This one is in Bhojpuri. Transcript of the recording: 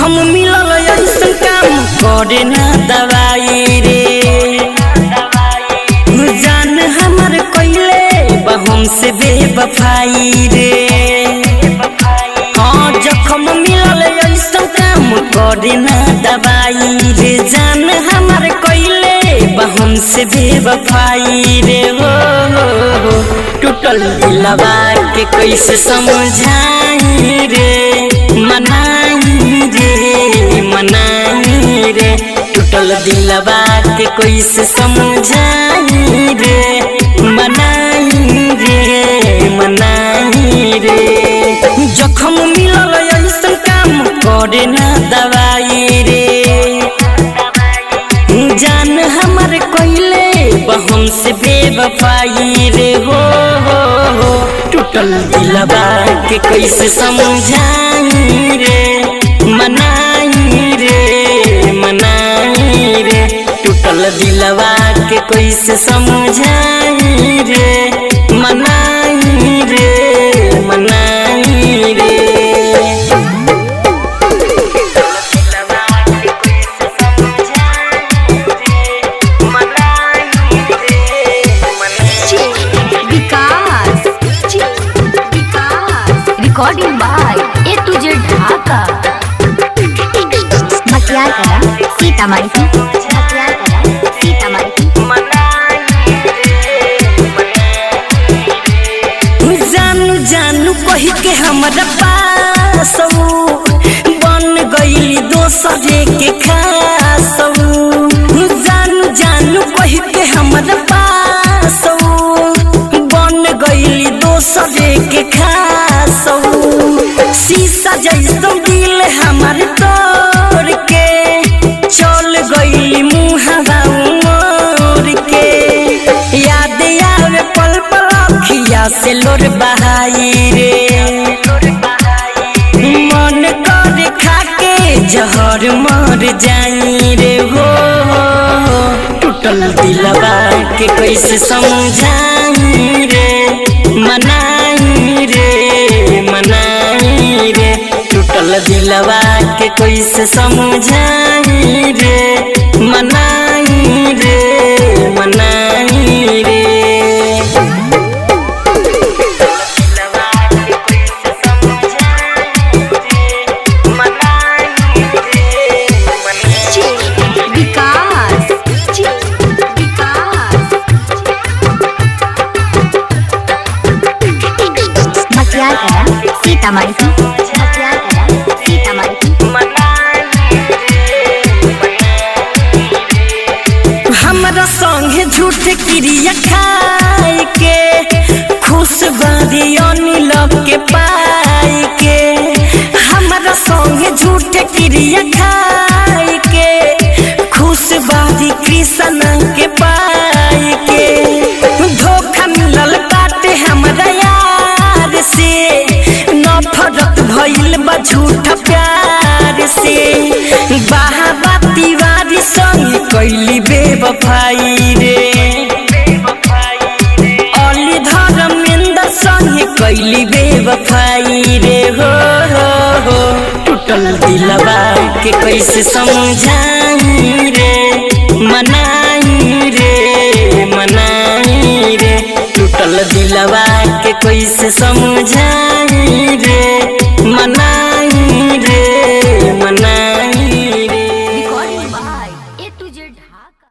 जखम मिलल ऐसन काम करे ना दवाई रे। जान हमर कइले बा हमसे बेवफाई रे। हाँ जखम मिलल ऐसन काम करे ना दवाई रे। जान हमर कइले बा हमसे बेवफाई रे। हो टूटल दिलवा के कैसे समझाई रे। मनाई रे टूटल दिलवा के कैसे समझाई रे। मनाई रे जखम मिलल ऐसन काम करे ना दवाई रे। जान हमर कइले बा हमसे बेवफाई रे। हो टूटल दिलवा के कैसे समझाई रे। मनाई रे टूटल दिलवा के कैसे समझाई रे। मनाई रे recording by A to Z Dhaka. Matiyar Kala Sitamarhi जानू जानू कही के हमरा पास बन गईली दोसरे के खास। जानू जानू कही के हमरा पास बन गईली दोसरे के खास। शीशा जैसन दिल हमार तोड़ के चल गईली मुहावा मोर के। याद आवे पल पल अखिया से लोर बहाई रे। मन कर खा के जहर मर जाई रे। हो टूटल दिलवा के कैसे समझाई रे। मनाई रे टूटल दिलवा के कैसे समझाई रे। मनाई रे मटियार कला सीतामढ़ी। हमरा संगे झूठ क्रिया खाई के खुश बारी अनिल के पाई के। हमरा संगे झूठ क्रिया खाई के खुश बारी कृष्ण के पाई के। धोखा मिलल बाटे हमरा यार से। नफरत भइल बा झूठा प्यार से। बाबा तिवारी संग कैली बेवफाई रे। अली धर्मेंद्र संग कैली बेवफाई रे। हो टूटल दिलवा के कैसे समझाई रे। मनाई रे टूटल दिलवा के कैसे समझाई रे। मनाई